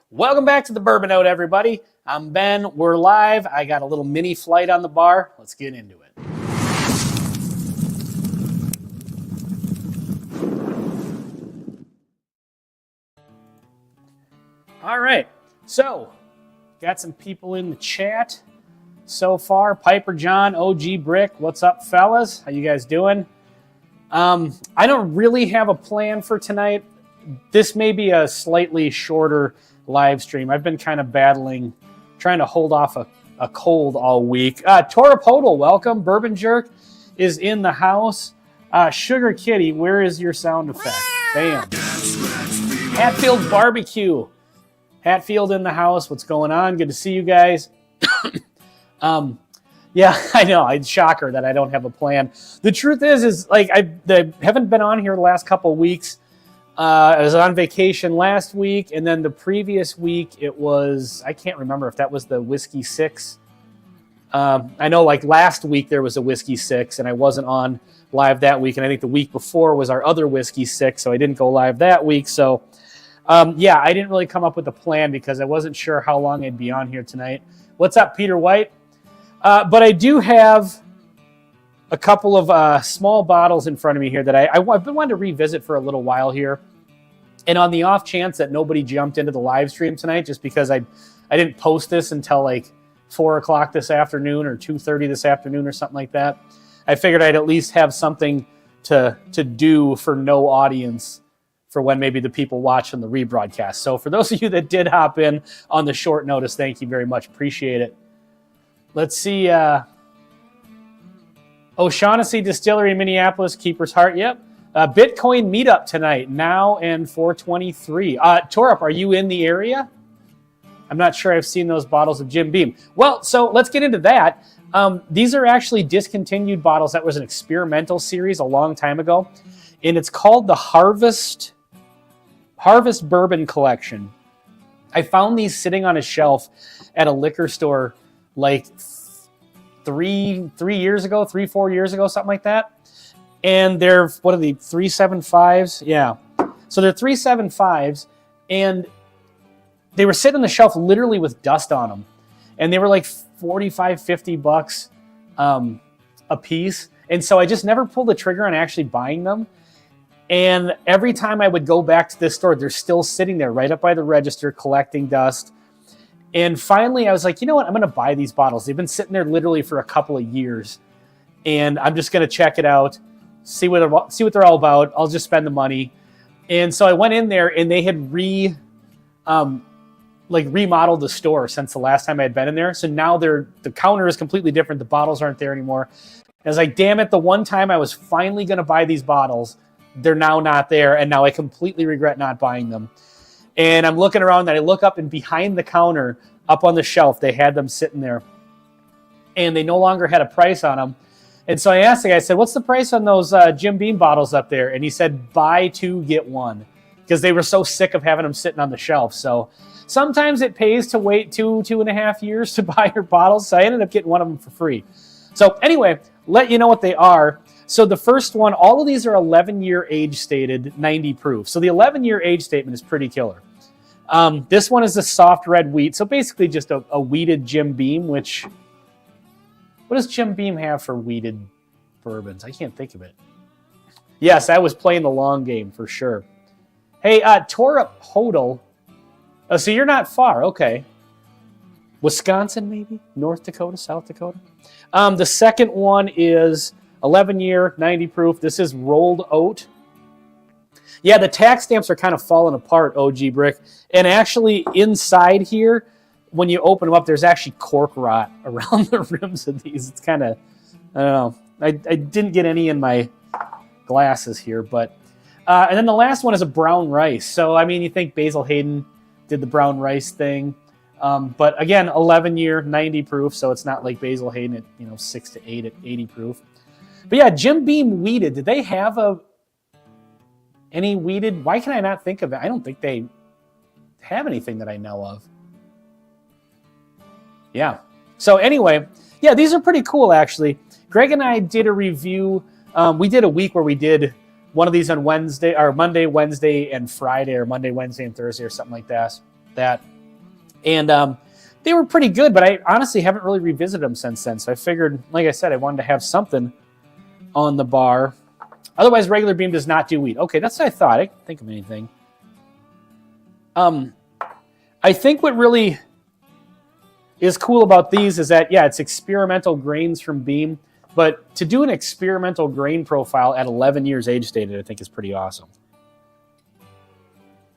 Welcome back to the Bourbon Note, everybody. I'm Ben. We're live. I got a little mini flight on the bar. Let's get into it. All right. So, got some people in the chat so far. Piper John, OG Brick. What's up, fellas? How you guys doing? I don't really have a plan for tonight. This may be a slightly shorter live stream. I've been kind of battling, trying to hold off a cold all week. Tora Podal, welcome. Bourbon Jerk is in the house. Sugar Kitty, where is your sound effect? Bam. Hatfield Barbecue. Hatfield in the house. What's going on? Good to see you guys. Yeah, I know. It's a shocker that I don't have a plan. The truth is like I haven't been on here the last couple of weeks. I was on vacation last week, and then the previous week it was, I can't remember if that was the Whiskey 6. I know like last week there was a Whiskey 6, and I wasn't on live that week, and I think the week before was our other Whiskey 6, so I didn't go live that week. So, yeah, I didn't really come up with a plan because I wasn't sure how long I'd be on here tonight. What's up, Peter White? But I do have a couple of small bottles in front of me here that I've been wanting to revisit for a little while here. And on the off chance that nobody jumped into the live stream tonight, just because I didn't post this until like 4 o'clock this afternoon or 2:30 this afternoon or something like that, I figured I'd at least have something to do for no audience for when maybe the people watching the rebroadcast. So for those of you that did hop in on the short notice, thank you very much. Appreciate it. Let's see. O'Shaughnessy Distillery in Minneapolis, Keeper's Heart. Yep. Bitcoin meetup tonight, now and 4:23. Torup, are you in the area? I'm not sure I've seen those bottles of Jim Beam. Well, so let's get into that. These are actually discontinued bottles. That was an experimental series a long time ago, and it's called the Harvest Bourbon Collection. I found these sitting on a shelf at a liquor store like 4 years ago, something like that. And they're, what are the 375s? Yeah. So they're 375s, and they were sitting on the shelf literally with dust on them. And they were like $45-50 a piece. And so I just never pulled the trigger on actually buying them. And every time I would go back to this store, they're still sitting there right up by the register collecting dust. And finally, I was like, you know what? I'm going to buy these bottles. They've been sitting there literally for a couple of years. And I'm just going to check it out, see what they're all about. I'll just spend the money. And so I went in there, and they had remodeled the store since the last time I had been in there. So now the counter is completely different. The bottles aren't there anymore. I was like, damn it, the one time I was finally going to buy these bottles, they're now not there. And now I completely regret not buying them. And I'm looking around, and I look up, and behind the counter, up on the shelf, they had them sitting there. And they no longer had a price on them. And so I asked the guy, I said, what's the price on those Jim Beam bottles up there? And he said, buy 2, get 1. Because they were so sick of having them sitting on the shelf. So sometimes it pays to wait 2.5 years to buy your bottles. So I ended up getting one of them for free. So anyway, let you know what they are. So the first one, all of these are 11-year age stated, 90 proof. So the 11-year age statement is pretty killer. This one is a soft red wheat. So basically just a wheated Jim Beam, which, what does Jim Beam have for wheated bourbons? I can't think of it. Yes, I was playing the long game for sure. Hey, Tora Hodel. Oh, so you're not far. Okay. Wisconsin, maybe? North Dakota, South Dakota? The second one is 11-year, 90 proof. This is rolled oat. Yeah, the tax stamps are kind of falling apart, OG Brick. And actually, inside here, when you open them up, there's actually cork rot around the rims of these. It's kind of, I don't know. I didn't get any in my glasses here. But and then the last one is a brown rice. So, I mean, you think Basil Hayden did the brown rice thing. But again, 11-year, 90 proof. So it's not like Basil Hayden at 6 to 8 at 80 proof. But yeah, Jim Beam wheated. Did they have any wheated? Why can I not think of it? I don't think they have anything that I know of. Yeah. So anyway, yeah, these are pretty cool, actually. Greg and I did a review. We did a week where we did one of these on Wednesday, or Monday, Wednesday, and Friday, or Monday, Wednesday, and Thursday, or something like that. And they were pretty good, but I honestly haven't really revisited them since then. So I figured, like I said, I wanted to have something on the bar. Otherwise, regular beam does not do wheat. Okay, that's what I thought. I didn't think of anything. I think what really is cool about these is that, yeah, it's experimental grains from Beam, but to do an experimental grain profile at 11 years age stated, I think is pretty awesome.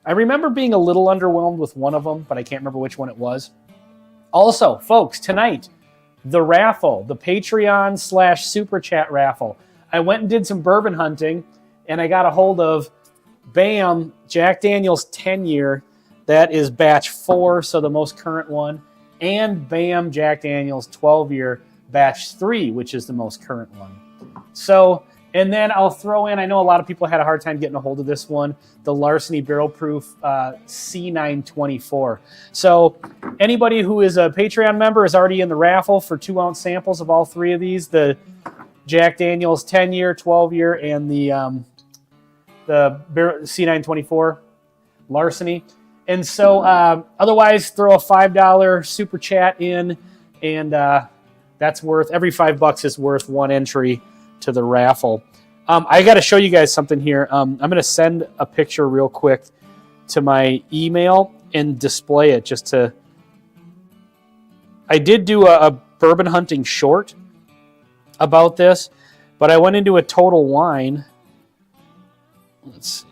I remember being a little underwhelmed with one of them, but I can't remember which one it was. Also, folks, tonight, the raffle, the Patreon/Super Chat raffle. I went and did some bourbon hunting, and I got a hold of BAM Jack Daniel's 10-year. That is batch 4, so the most current one. And BAM Jack Daniel's 12-year batch 3, which is the most current one. So, and then I'll throw in, I know a lot of people had a hard time getting a hold of this one, the Larceny Barrel Proof C924. So anybody who is a Patreon member is already in the raffle for 2-ounce samples of all 3 of these, the Jack Daniel's 10-year, 12-year, and the C924 Larceny. And so otherwise, throw a $5 super chat in, and that's worth, every $5 is worth 1 entry to the raffle. I got to show you guys something here. I'm going to send a picture real quick to my email and display it just to... I did do a bourbon hunting short about this, but I went into a Total Wine. Let's see.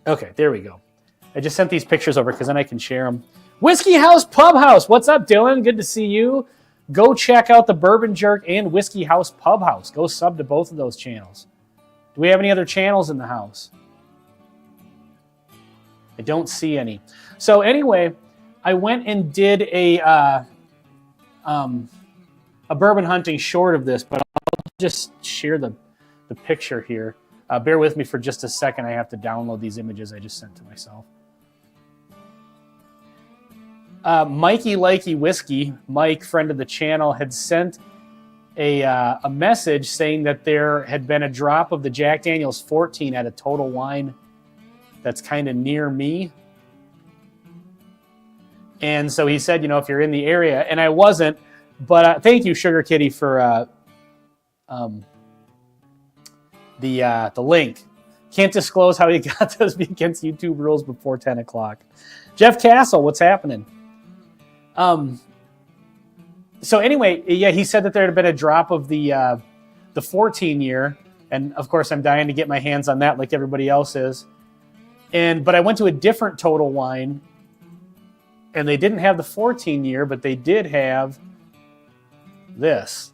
Okay, there we go. I just sent these pictures over because then I can share them. Whiskey House Pub House. What's up, Dylan? Good to see you. Go check out the Bourbon Jerk and Whiskey House Pub House. Go sub to both of those channels. Do we have any other channels in the house? I don't see any. So anyway, I went and did a bourbon hunting short of this, but I'll just share the picture here. Bear with me for just a second. I have to download these images I just sent to myself. Mikey Likey Whiskey, Mike, friend of the channel, had sent a message saying that there had been a drop of the Jack Daniel's 14 at a Total Wine that's kind of near me. And so he said, you know, if you're in the area, and I wasn't, but thank you, Sugar Kitty, for the link. Can't disclose how you got those against YouTube rules before 10 o'clock. Jeff Castle, what's happening? So anyway, yeah, he said that there had been a drop of the 14-year, and of course I'm dying to get my hands on that like everybody else is. But I went to a different Total Wine, and they didn't have the 14-year, but they did have this.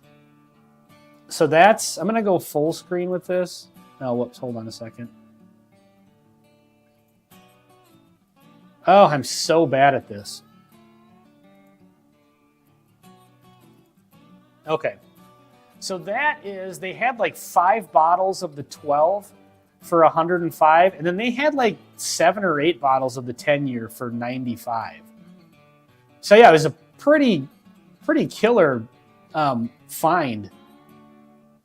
So that's, I'm going to go full screen with this. Oh, whoops, hold on a second. Oh, I'm so bad at this. Okay. So that is, they had like 5 bottles of the 12 for 105, and then they had like 7 or 8 bottles of the 10-year for 95. So yeah, it was a pretty killer find.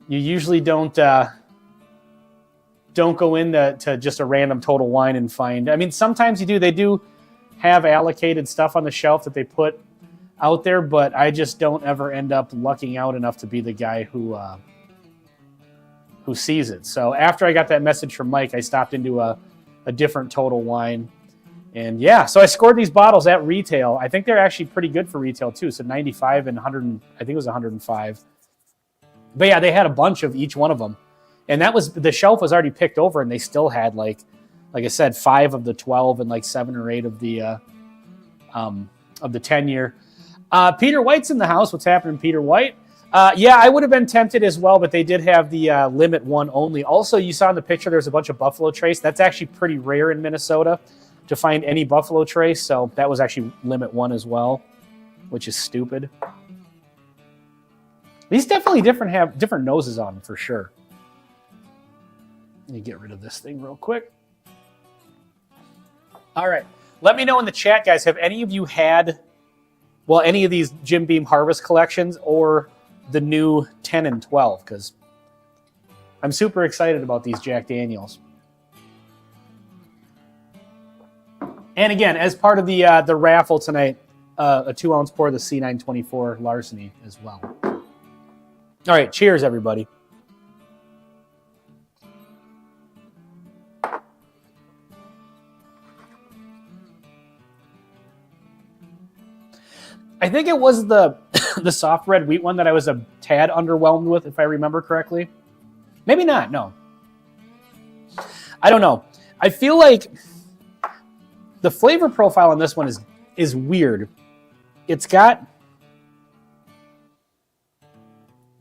You usually don't go into just a random Total Wine and find. I mean, sometimes you do. They do have allocated stuff on the shelf that they put out there, but I just don't ever end up lucking out enough to be the guy who sees it. So after I got that message from Mike, I stopped into a different Total Wine. And yeah, so I scored these bottles at retail. I think they're actually pretty good for retail too. So 95 and 100, I think it was 105. But yeah, they had a bunch of each one of them. And that was, the shelf was already picked over, and they still had like I said, 5 of the 12 and like 7 or 8 of the 10-year. Peter White's in the house. What's happening, Peter White? Yeah, I would have been tempted as well, but they did have the limit 1 only. Also, you saw in the picture there's a bunch of Buffalo Trace. That's actually pretty rare in Minnesota to find any Buffalo Trace, so that was actually limit 1 as well, which is stupid. These definitely have different noses on them for sure. Let me get rid of this thing real quick. All right. Let me know in the chat, guys, have any of you had, well, any of these Jim Beam Harvest collections or the new 10 and 12? Because I'm super excited about these Jack Daniels. And again, as part of the raffle tonight, a 2-ounce pour of the C924 Larceny as well. All right, cheers, everybody. I think it was the soft red wheat one that I was a tad underwhelmed with, if I remember correctly. Maybe not, no. I don't know. I feel like the flavor profile on this one is weird. It's got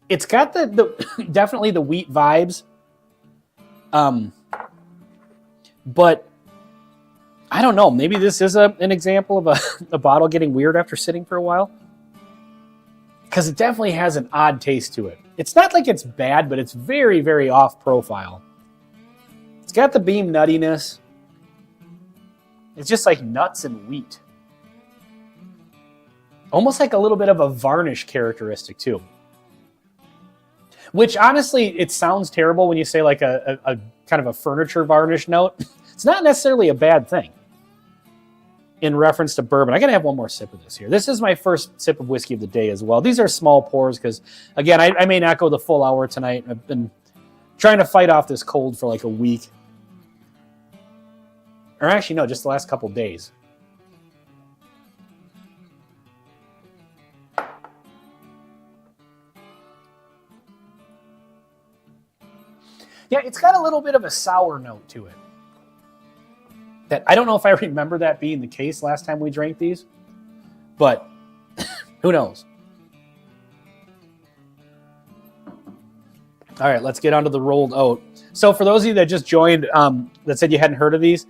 the definitely the wheat vibes. But I don't know. Maybe this is an example of a bottle getting weird after sitting for a while. Because it definitely has an odd taste to it. It's not like it's bad, but it's very, very off profile. It's got the beam nuttiness. It's just like nuts and wheat. Almost like a little bit of a varnish characteristic too. Which honestly, it sounds terrible when you say like a kind of a furniture varnish note. It's not necessarily a bad thing. In reference to bourbon. I gotta have one more sip of this here. This is my first sip of whiskey of the day as well. These are small pours because, again, I may not go the full hour tonight. I've been trying to fight off this cold for like a week. Or actually, no, just the last couple days. Yeah, it's got a little bit of a sour note to it. That I don't know if I remember that being the case last time we drank these, but who knows? All right, let's get onto the rolled oat. So for those of you that just joined, that said you hadn't heard of these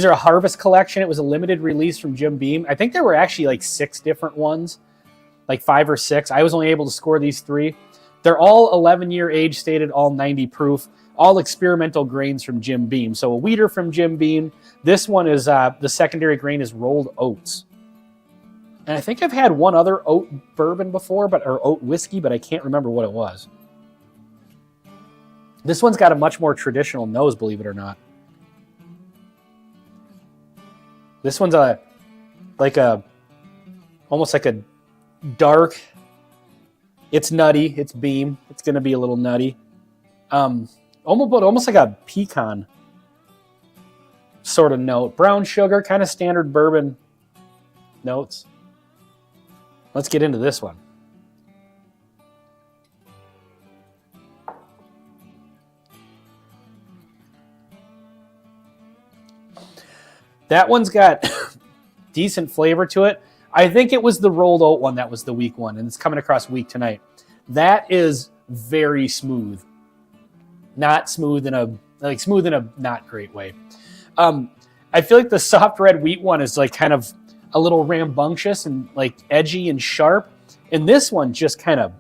are a Harvest collection. It was a limited release from Jim Beam. I think there were actually like 6 different ones, like 5 or 6. I was only able to score these 3. They're all 11-year age stated, all 90 proof, all experimental grains from Jim Beam. So a wheater from Jim Beam. This one is, the secondary grain is rolled oats. And I think I've had one other oat bourbon before, or oat whiskey, but I can't remember what it was. This one's got a much more traditional nose, believe it or not. This one's almost like a dark, it's nutty, it's Beam. It's going to be a little nutty. Almost like a pecan sort of note. Brown sugar, kind of standard bourbon notes. Let's get into this one. That one's got decent flavor to it. I think it was the rolled oat one that was the weak one, and it's coming across weak tonight. That is very smooth. Not smooth in a smooth in a not great way. I feel like the soft red wheat one is like kind of a little rambunctious and like edgy and sharp, and this one just kind of,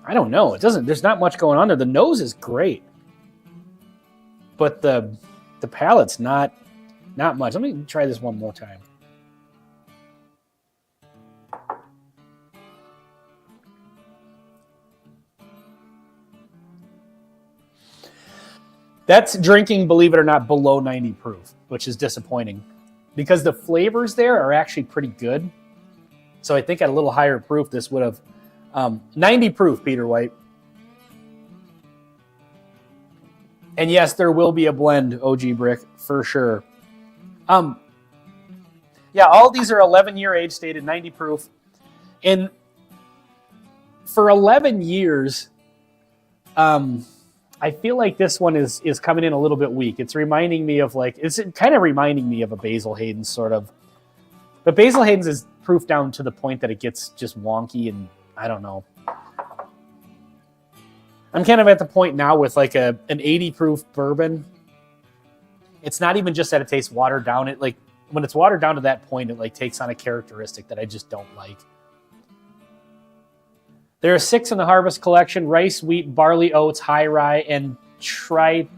I don't know. There's not much going on there. The nose is great, but the palate's not much. Let me try this one more time. That's drinking, believe it or not, below 90 proof, which is disappointing because the flavors there are actually pretty good. So I think at a little higher proof, this would have 90 proof, Peter White. And yes, there will be a blend, OG Brick, for sure. Yeah, all these are 11-year age stated, 90 proof. And for 11 years, I feel like this one is coming in a little bit weak. It's reminding me of it's kind of reminding me of a Basil Hayden's sort of. But Basil Hayden's is proof down to the point that it gets just wonky and I don't know. I'm kind of at the point now with like an 80 proof bourbon. It's not even just that it tastes watered down. It when it's watered down to that point, it takes on a characteristic that I just don't like. There are 6 in the Harvest collection: rice, wheat, barley, oats, high rye, and triticale.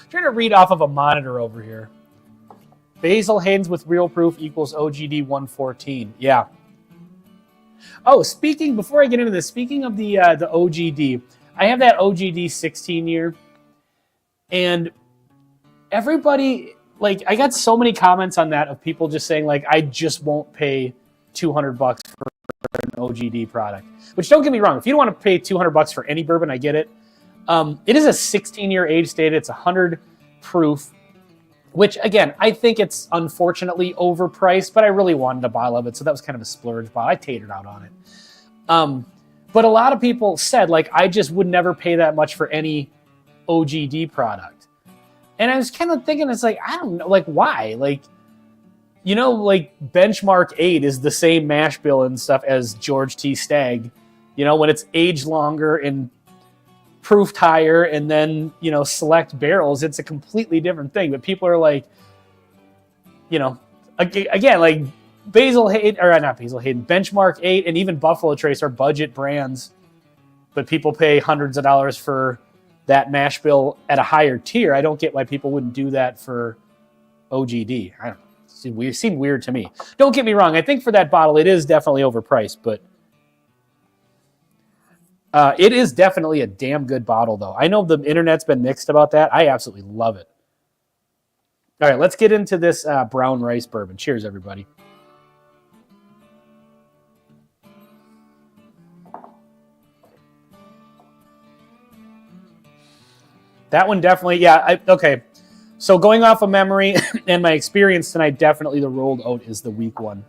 Trying to read off of a monitor over here. Basil Hayden's with real proof equals OGD 114. Yeah. Oh, before I get into this, speaking of the OGD, I have that OGD 16 year, and everybody, like, I got so many comments on that of people just saying, like, I just won't pay $200 for an OGD product. Which, don't get me wrong, if you don't want to pay $200 for any bourbon, I get it. It is a 16-year age stated. It's 100 proof, which, again, I think it's unfortunately overpriced, but I really wanted a bottle of it, so that was kind of a splurge bottle. I tatered out on it. But a lot of people said, like, I just would never pay that much for any OGD product. And I was kind of thinking, it's like, I don't know, like, why? Like, you know, like, Benchmark 8 is the same mash bill and stuff as George T. Stagg. You know, when it's aged longer and proofed higher and then, you know, select barrels, it's a completely different thing. But people are like, you know, again, like, Basil Hayden, or not Basil Hayden, Benchmark 8 and even Buffalo Trace are budget brands, but people pay hundreds of dollars for that mash bill at a higher tier. I don't get why people wouldn't do that for OGD. I don't know. It seemed weird to me. Don't get me wrong. I think for that bottle, it is definitely overpriced, but it is definitely a damn good bottle, though. I know the internet's been mixed about that. I absolutely love it. All right, let's get into this brown rice bourbon. Cheers, everybody. That one definitely, yeah, okay. So going off of memory and my experience tonight, definitely the rolled oat is the weak one.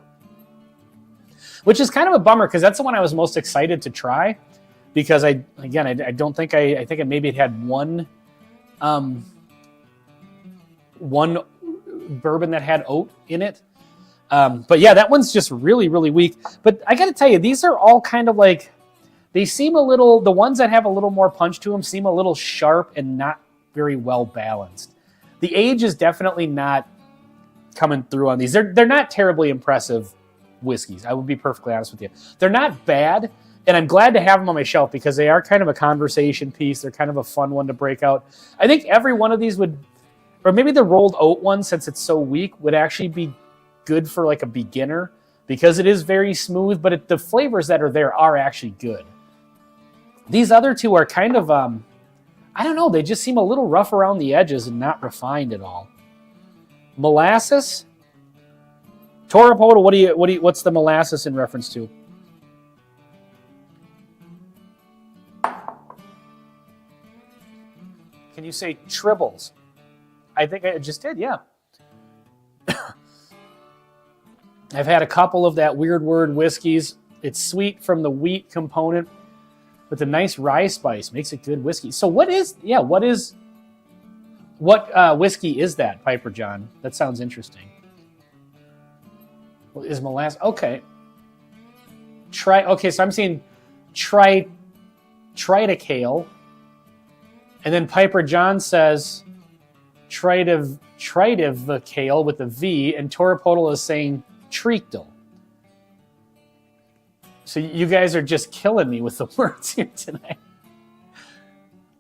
Which is kind of a bummer because that's the one I was most excited to try. Because I don't think I think maybe it had one bourbon that had oat in it. But yeah, that one's just really, really weak. But I got to tell you, these are all kind of like, they seem a little, the ones that have a little more punch to them seem a little sharp and not very well balanced. The age is definitely not coming through on these. They're not terribly impressive whiskeys. I would be perfectly honest with you. They're not bad, and I'm glad to have them on my shelf because they are kind of a conversation piece. They're kind of a fun one to break out. I think every one of these would, or maybe the rolled oat one, since it's so weak, would actually be good for like a beginner because it is very smooth, but the flavors that are there are actually good. These other two are kind of, I don't know, they just seem a little rough around the edges and not refined at all. Molasses? Toropoto, what's the molasses in reference to? Can you say tribbles? I think I just did, yeah. I've had a couple of that weird word whiskeys. It's sweet from the wheat component, but the nice rye spice makes it good whiskey. So what whiskey is that, Piper John? That sounds interesting. Well, is molasses, okay. So I'm seeing triticale, and then Piper John says tritivacale with a V, and Toropoto is saying treactyle. So you guys are just killing me with the words here tonight.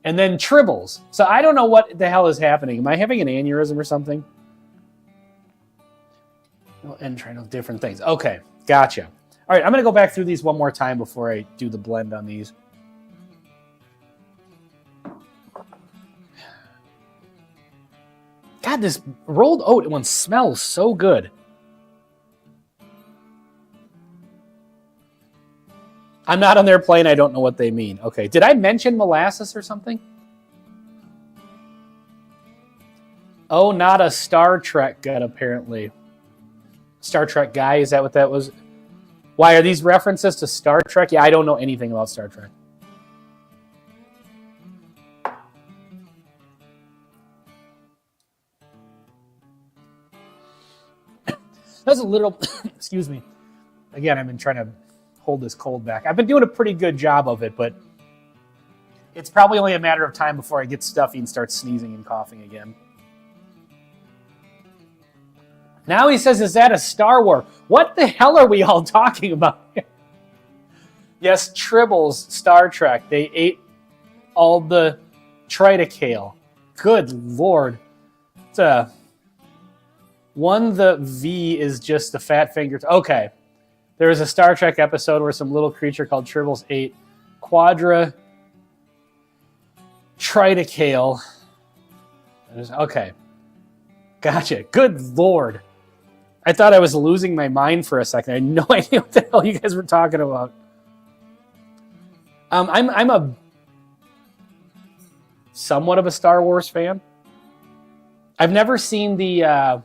And then tribbles. So I don't know what the hell is happening. Am I having an aneurysm or something? And trying to different things. Okay, gotcha. All right, I'm going to go back through these one more time before I do the blend on these. God, this rolled oat one smells so good. I'm not on their plane. I don't know what they mean. Okay. Did I mention molasses or something? Oh, not a Star Trek guy, apparently. Star Trek guy, is that what that was? Why, are these references to Star Trek? Yeah, I don't know anything about Star Trek. That's a little, excuse me. Again, I've been trying to hold this cold back. I've been doing a pretty good job of it, but it's probably only a matter of time before I get stuffy and start sneezing and coughing again. Now he says, is that a Star Wars? What the hell are we all talking about here? Yes, tribbles, Star Trek. They ate all the triticale. Good Lord. It's the V is just the fat fingers. Okay. There was a Star Trek episode where some little creature called Tribbles ate Triticale. Okay. Gotcha. Good Lord. I thought I was losing my mind for a second. I had no idea what the hell you guys were talking about. I'm a somewhat of a Star Wars fan. I've never seen the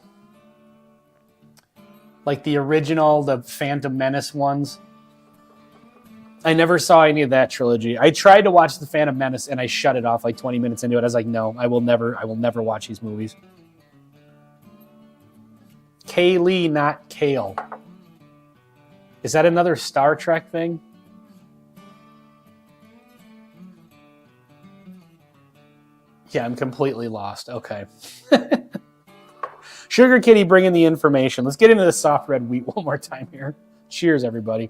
like the original, the Phantom Menace ones. I never saw any of that trilogy. I tried to watch the Phantom Menace and I shut it off like 20 minutes into it. I was like, no, I will never watch these movies. Kaylee, not Kale. Is that another Star Trek thing? Yeah, I'm completely lost. Okay. Sugar Kitty bringing the information. Let's get into the soft red wheat one more time here. Cheers, everybody.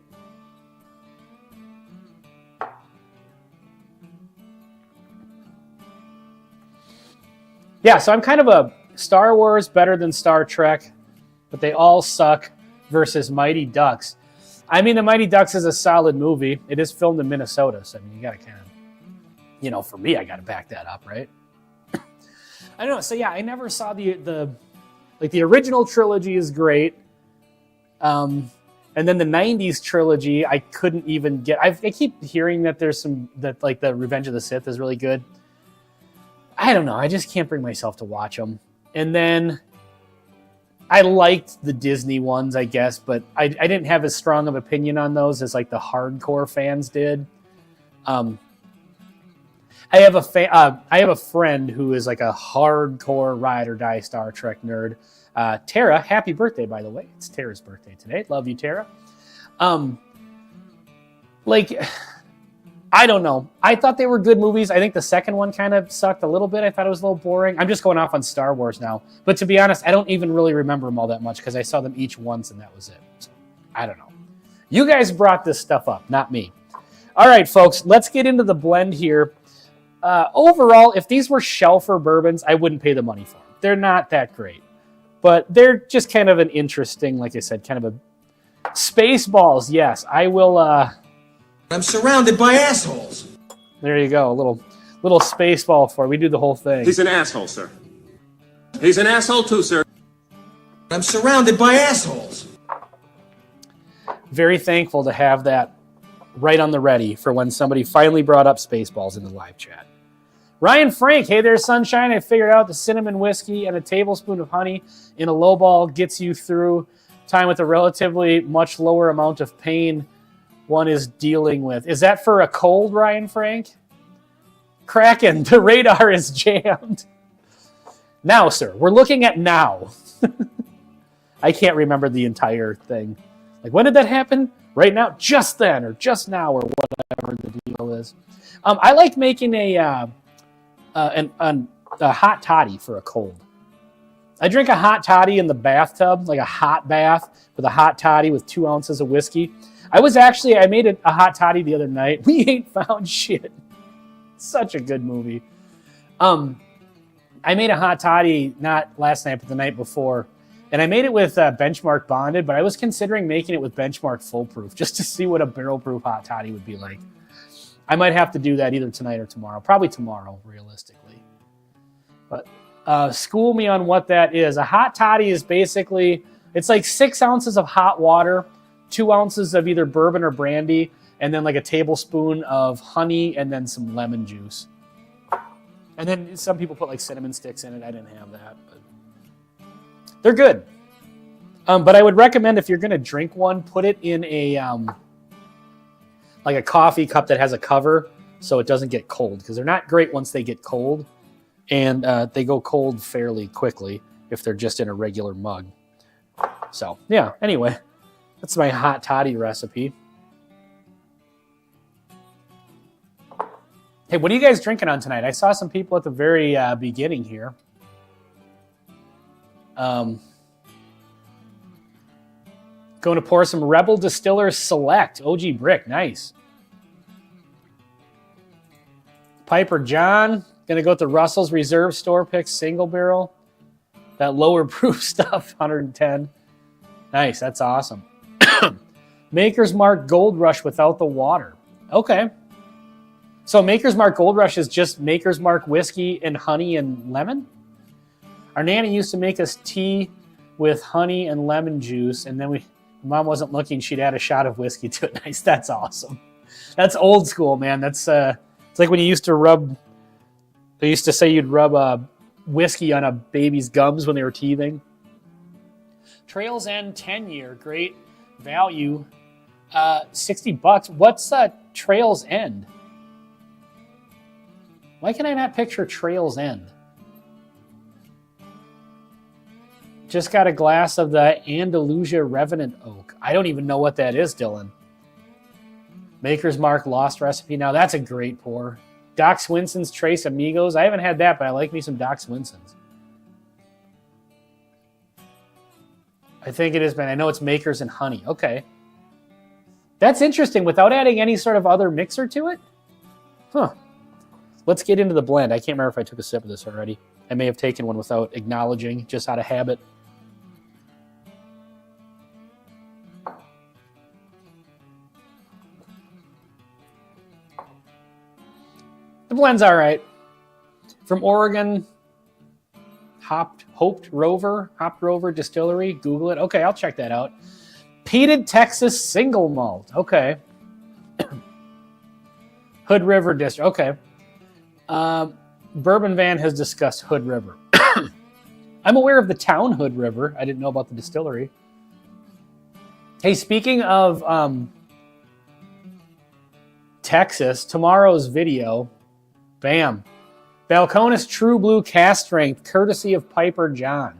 Yeah, so I'm kind of a Star Wars better than Star Trek, but they all suck versus Mighty Ducks. I mean, the Mighty Ducks is a solid movie. It is filmed in Minnesota, so I mean, you got to kind of, for me, I got to back that up, right? I don't know. So yeah, I never saw the original trilogy is great. And then the 90s trilogy, I couldn't even get. I keep hearing that there's the Revenge of the Sith is really good. I don't know. I just can't bring myself to watch them. And then I liked the Disney ones, I guess, but I didn't have as strong of opinion on those as like the hardcore fans did. I have a friend who is like a hardcore ride or die Star Trek nerd. Tara, happy birthday, by the way. It's Tara's birthday today. Love you, Tara. I don't know. I thought they were good movies. I think the second one kind of sucked a little bit. I thought it was a little boring. I'm just going off on Star Wars now. But to be honest, I don't even really remember them all that much because I saw them each once and that was it. So, I don't know. You guys brought this stuff up, not me. All right, folks, let's get into the blend here. Overall, if these were shelfer bourbons, I wouldn't pay the money for them. They're not that great. But they're just kind of an interesting, like I said, kind of a... Spaceballs, yes. I will... I'm surrounded by assholes. There you go. A little space ball for it. We do the whole thing. He's an asshole, sir. He's an asshole too, sir. I'm surrounded by assholes. Very thankful to have that right on the ready for when somebody finally brought up Spaceballs in the live chat. Ryan Frank, hey there, sunshine. I figured out the cinnamon whiskey and a tablespoon of honey in a lowball gets you through time with a relatively much lower amount of pain one is dealing with. Is that for a cold, Ryan Frank? Kraken, the radar is jammed. Now, sir, we're looking at now. I can't remember the entire thing. Like, when did that happen? Right now? Just then, or just now, or whatever the deal is. I like making a hot toddy for a cold. I drink a hot toddy in the bathtub, like a hot bath with a hot toddy with 2 ounces of whiskey. I made a hot toddy the other night. We Ain't Found Shit. Such a good movie. I made a hot toddy, not last night, but the night before. And I made it with Benchmark Bonded, but I was considering making it with Benchmark Foolproof just to see what a barrel-proof hot toddy would be like. I might have to do that either tonight or tomorrow. Probably tomorrow, realistically. But school me on what that is. A hot toddy is basically, it's like 6 ounces of hot water, 2 ounces of either bourbon or brandy, and then like a tablespoon of honey and then some lemon juice. And then some people put like cinnamon sticks in it. I didn't have that, but they're good. But I would recommend if you're going to drink one, put it in a like a coffee cup that has a cover so it doesn't get cold, because they're not great once they get cold, and they go cold fairly quickly if they're just in a regular mug. So, yeah, anyway, that's my hot toddy recipe. Hey, what are you guys drinking on tonight? I saw some people at the very beginning here. Going to pour some Rebel Distillers Select. OG Brick, nice. Piper John, going to go with the Russell's Reserve Store Pick Single Barrel. That lower proof stuff, 110. Nice, that's awesome. Maker's Mark Gold Rush without the water. Okay. So Maker's Mark Gold Rush is just Maker's Mark whiskey and honey and lemon? Our nanny used to make us tea with honey and lemon juice, and then Mom wasn't looking, she'd add a shot of whiskey to it. Nice, that's awesome. That's old school, man. That's it's like when you used to rub, they used to say you'd rub whiskey on a baby's gums when they were teething. Trails End 10-year, great value. $60. What's Trails End? Why can I not picture Trails End? Just got a glass of the Andalusia Revenant Oak. I don't even know what that is, Dylan. Maker's Mark Lost Recipe. Now that's a great pour. Doc Swinson's Trace Amigos. I haven't had that, but I like me some Doc Swinson's. I think it has been. I know it's Makers and Honey. Okay. That's interesting. Without adding any sort of other mixer to it? Huh. Let's get into the blend. I can't remember if I took a sip of this already. I may have taken one without acknowledging, just out of habit. The blend's all right. From Oregon, Hopped Rover Distillery. Google it. Okay, I'll check that out. Peated Texas Single Malt. Okay. Hood River District. Okay. Bourbon Van has discussed Hood River. I'm aware of the town Hood River. I didn't know about the distillery. Hey, speaking of Texas, tomorrow's video, bam. Balcones True Blue Cast Strength, courtesy of Piper John.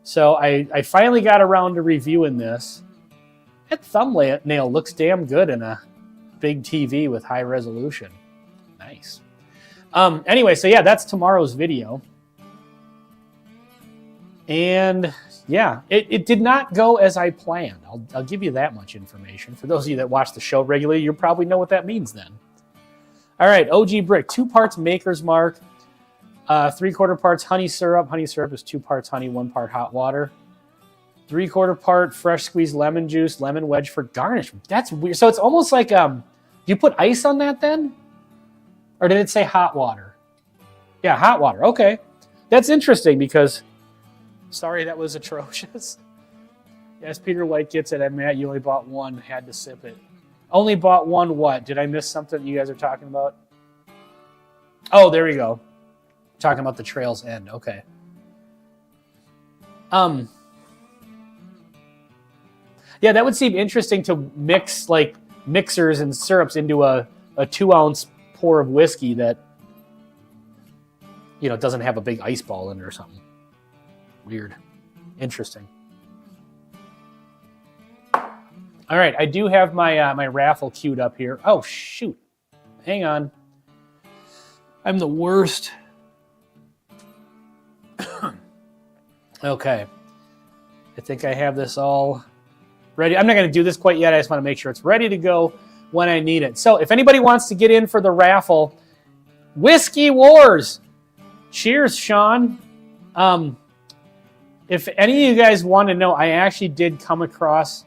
So I finally got around to reviewing this. That thumbnail looks damn good in a big TV with high resolution. Nice. Anyway, so yeah, that's tomorrow's video. And yeah, it did not go as I planned. I'll give you that much information. For those of you that watch the show regularly, you probably know what that means then. All right, OG Brick, 2 parts Maker's Mark, 3/4 parts honey syrup. Honey syrup is 2 parts honey, 1 part hot water. 3/4 part fresh squeezed lemon juice, lemon wedge for garnish. That's weird. So it's almost like, you put ice on that then? Or did it say hot water? Yeah, hot water. Okay. That's interesting because, sorry, that was atrocious. Yes, Peter White gets it. I'm mad you only bought one, had to sip it. Only bought one what? Did I miss something you guys are talking about? Oh, there we go. Talking about the Trails End. Okay. Yeah, that would seem interesting to mix like mixers and syrups into a 2-ounce pour of whiskey that, you know, doesn't have a big ice ball in it or something. Weird. Interesting. All right, I do have my my raffle queued up here. Oh, shoot. Hang on. I'm the worst. Okay. I think I have this all ready. I'm not going to do this quite yet. I just want to make sure it's ready to go when I need it. So if anybody wants to get in for the raffle, Whiskey Wars. Cheers, Sean. If any of you guys want to know, I actually did come across...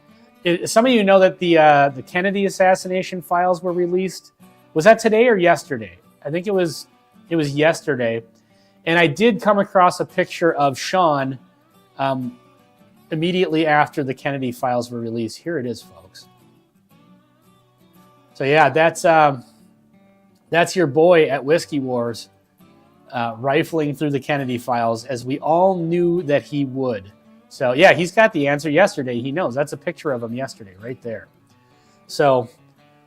Some of you know that the Kennedy assassination files were released. Was that today or yesterday? I think it was yesterday. And I did come across a picture of Sean immediately after the Kennedy files were released. Here it is, folks. So yeah, that's your boy at Whiskey Wars, rifling through the Kennedy files, as we all knew that he would. So yeah, he's got the answer yesterday. He knows. That's a picture of him yesterday right there. So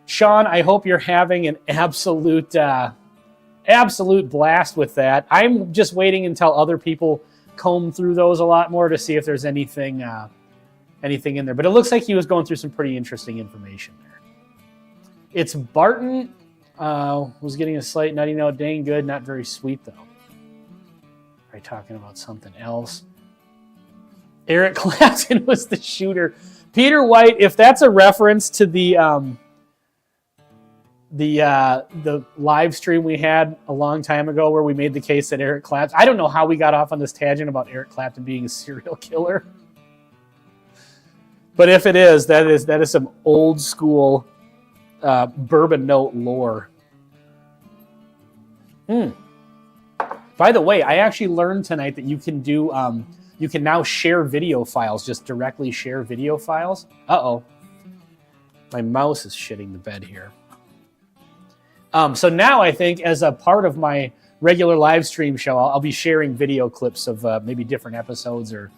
Sean, I hope you're having an absolute blast with that. I'm just waiting until other people comb through those a lot more to see if there's anything in there. But it looks like he was going through some pretty interesting information there. It's Barton. Was getting a slight nutty note. Dang good, not very sweet though. Are you talking about something else? Eric Clapton was the shooter. Peter White, if that's a reference to the live stream we had a long time ago where we made the case that Eric Clapton... I don't know how we got off on this tangent about Eric Clapton being a serial killer. But if it is, that is some old school bourbon note lore. By the way, I actually learned tonight that you can do, you can now share video files, just directly share video files. Uh-oh. My mouse is shitting the bed here. So now I think as a part of my regular live stream show, I'll be sharing video clips of maybe different episodes or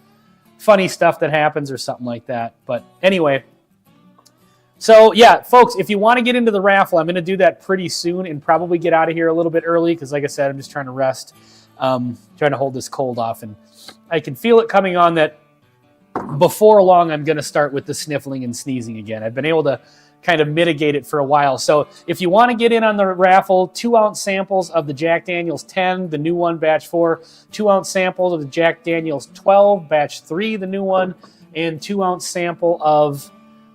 funny stuff that happens or something like that. But anyway, so yeah, folks, if you want to get into the raffle, I'm going to do that pretty soon and probably get out of here a little bit early because, like I said, I'm just trying to rest, trying to hold this cold off. And I can feel it coming on that before long I'm going to start with the sniffling and sneezing again. I've been able to kind of mitigate it for a while. So if you want to get in on the raffle, 2-ounce samples of the Jack Daniel's 10, the new one, batch 4, 2-ounce samples of the Jack Daniel's 12, batch 3, the new one, and 2-ounce sample of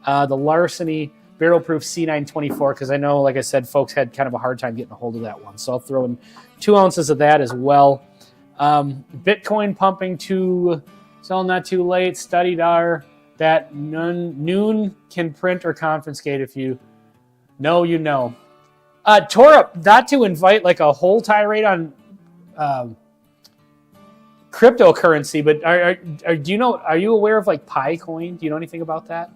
the Larceny Barrel Proof C924, because I know, like I said, folks had kind of a hard time getting a hold of that one. So I'll throw in 2 ounces of that as well. Bitcoin pumping to sell not too late. Studied our that noon can print or confiscate if you know you know. Tora, not to invite like a whole tirade on cryptocurrency, but do you know? Are you aware of like Picoin? Do you know anything about that?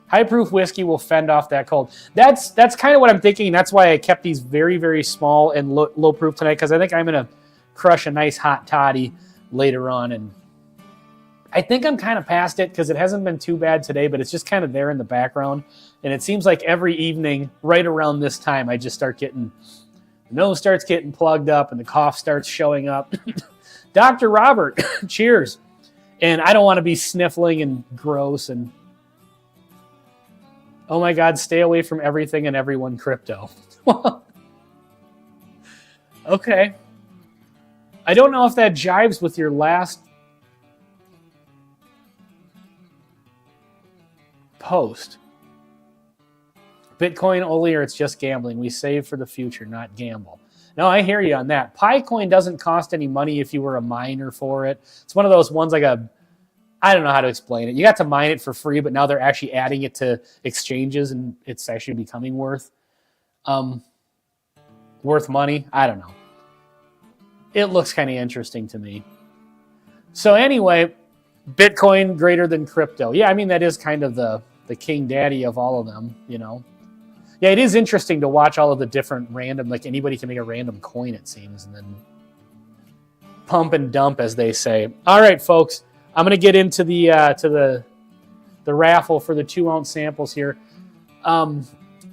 High proof whiskey will fend off that cold. That's kind of what I'm thinking. That's why I kept these very, very small and low proof tonight, because I think I'm gonna crush a nice hot toddy later on, and I think I'm kind of past it because it hasn't been too bad today, but it's just kind of there in the background. And it seems like every evening, right around this time, I just start getting, the nose starts getting plugged up and the cough starts showing up. Dr. Robert, cheers. And I don't want to be sniffling and gross and, oh my God, stay away from everything and everyone crypto. Okay. I don't know if that jives with your last post. Bitcoin only, or it's just gambling. We save for the future, not gamble. No, I hear you on that. Picoin doesn't cost any money if you were a miner for it. It's one of those ones like I don't know how to explain it. You got to mine it for free, but now they're actually adding it to exchanges and it's actually becoming worth money. I don't know. It looks kind of interesting to me. So anyway, Bitcoin greater than crypto. Yeah, I mean, that is kind of the king daddy of all of them, you know. Yeah, it is interesting to watch all of the different random, like anybody can make a random coin, it seems, and then pump and dump, as they say. All right, folks, I'm going to get into the raffle for the 2-ounce samples here.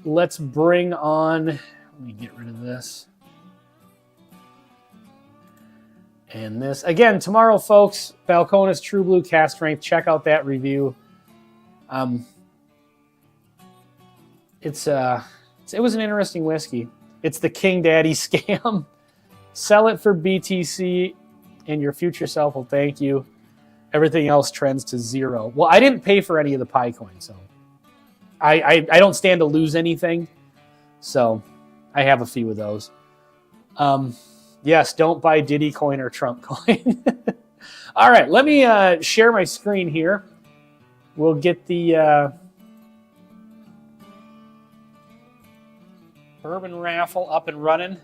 Let's bring on, let me get rid of this. And this, again, tomorrow, folks, Balcones True Blue Cast Strength. Check out that review. It was an interesting whiskey. It's the King Daddy scam. Sell it for BTC and your future self will thank you. Everything else trends to zero. Well, I didn't pay for any of the Picoin, so I don't stand to lose anything. So I have a few of those. Yes, don't buy Diddy coin or Trump coin. All right, let me share my screen here. We'll get the bourbon raffle up and running.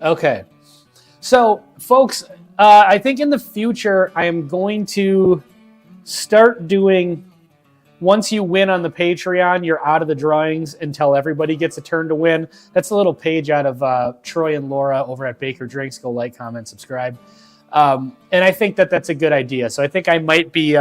Okay, so folks, I think in the future I am going to start doing, once you win on the Patreon, you're out of the drawings until everybody gets a turn to win. That's a little page out of Troy and Laura over at Baker Drinks. Go like, comment, subscribe. And I think that that's a good idea. So I think I might be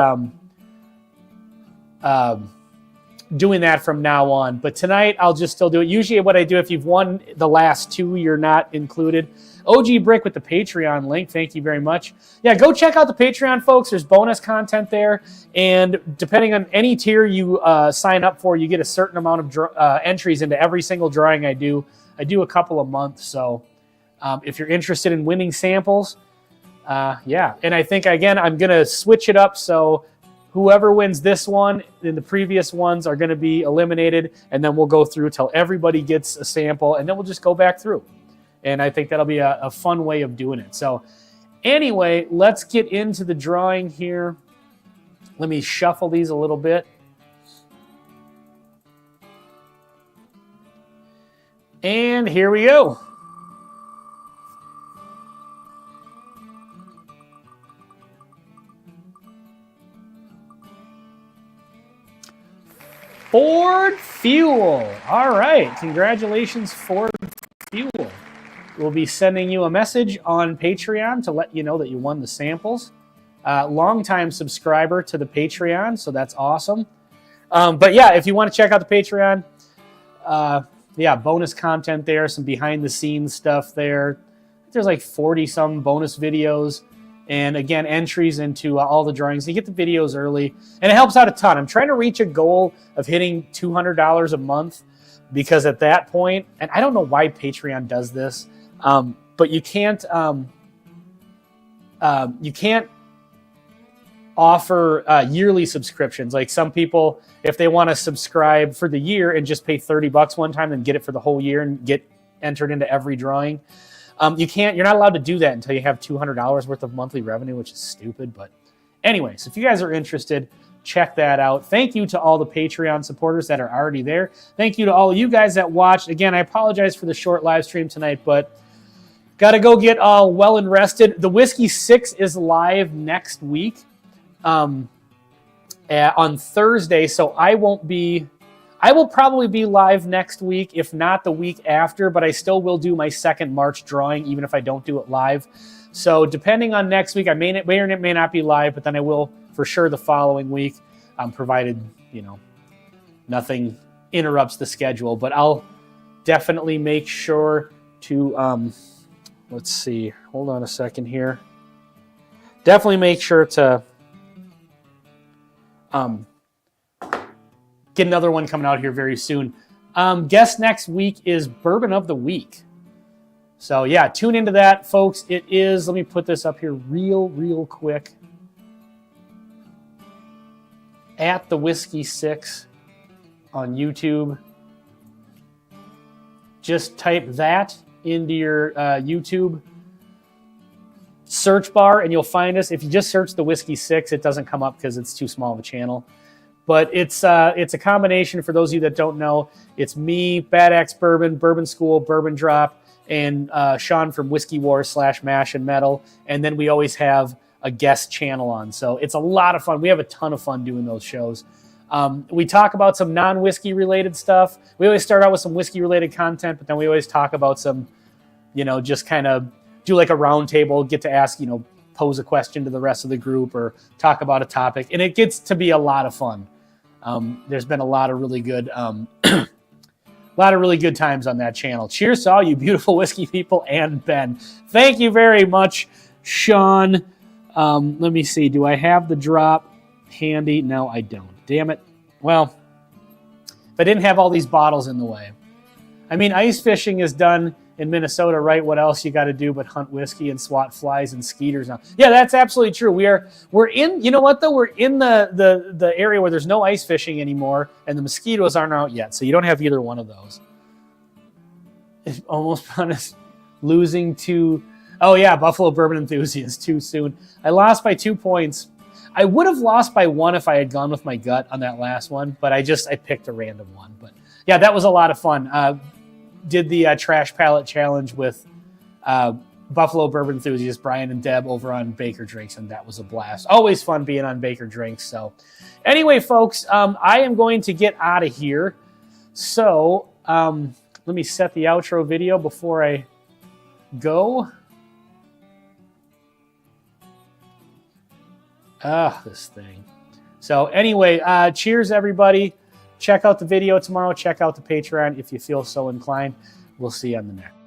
doing that from now on. But tonight, I'll just still do it. Usually what I do, if you've won the last two, you're not included. OG Brick with the Patreon link. Thank you very much. Yeah, go check out the Patreon, folks. There's bonus content there. And depending on any tier you sign up for, you get a certain amount of entries into every single drawing I do. I do a couple a month. So if you're interested in winning samples, yeah. And I think, again, I'm going to switch it up. So whoever wins this one, then the previous ones are going to be eliminated. And then we'll go through till everybody gets a sample. And then we'll just go back through. And I think that'll be a fun way of doing it. So anyway, let's get into the drawing here. Let me shuffle these a little bit. And here we go. Ford Fuel. All right. Congratulations, Ford Fuel. We'll be sending you a message on Patreon to let you know that you won the samples. Longtime subscriber to the Patreon, so that's awesome. But yeah, if you want to check out the Patreon, yeah, bonus content there, some behind the scenes stuff there. There's like 40 some bonus videos. And again, entries into all the drawings. You get the videos early, and it helps out a ton. I'm trying to reach a goal of hitting $200 a month, because at that point, and I don't know why Patreon does this, but you can't offer yearly subscriptions. Like some people, if they want to subscribe for the year and just pay $30 one time and get it for the whole year and get entered into every drawing. You're not allowed to do that until you have $200 worth of monthly revenue, which is stupid. But anyways, if you guys are interested, check that out. Thank you to all the Patreon supporters that are already there. Thank you to all of you guys that watched. Again, I apologize for the short live stream tonight, but got to go get all well and rested. The Whiskey 6 is live next week on Thursday, so I will probably be live next week, if not the week after, but I still will do my second March drawing, even if I don't do it live. So depending on next week, I may or may not be live, but then I will for sure the following week, provided, nothing interrupts the schedule. But I'll definitely make sure to, let's see, hold on a second here. Definitely make sure to get another one coming out here very soon. Guest next week is Bourbon of the Week. So yeah, tune into that, folks. It is, let me put this up here real quick. At the Whiskey 6 on YouTube. Just type that into your YouTube search bar and you'll find us. If you just search the Whiskey 6, it doesn't come up because it's too small of a channel. But it's a combination, for those of you that don't know. It's me, Bad Axe Bourbon, Bourbon School, Bourbon Drop, and Sean from Whiskey Wars / Mash and Metal. And then we always have a guest channel on. So it's a lot of fun. We have a ton of fun doing those shows. We talk about some non-whiskey related stuff. We always start out with some whiskey related content, but then we always talk about some, just kind of do like a round table, get to ask, pose a question to the rest of the group or talk about a topic. And it gets to be a lot of fun. There's been a lot of really good, times on that channel. Cheers to all you beautiful whiskey people and Ben. Thank you very much, Sean. Let me see. Do I have the drop handy? No, I don't. Damn it. Well, if I didn't have all these bottles in the way. I mean, ice fishing is done in Minnesota, right? What else you got to do but hunt whiskey and swat flies and skeeters now? Yeah, that's absolutely true. We're in, you know what though? We're in the area where there's no ice fishing anymore and the mosquitoes aren't out yet. So you don't have either one of those. It's almost honest. Losing to, oh yeah, Buffalo Bourbon Enthusiast too soon. I lost by 2 points. I would have lost by 1 if I had gone with my gut on that last one, but I picked a random one. But yeah, that was a lot of fun. Did the Trash Palette Challenge with Buffalo Bourbon Enthusiast, Brian and Deb over on Baker Drinks, and that was a blast. Always fun being on Baker Drinks. So anyway, folks, I am going to get out of here. So let me set the outro video before I go. This thing. So anyway, cheers, everybody. Check out the video tomorrow. Check out the Patreon if you feel so inclined. We'll see you on the next.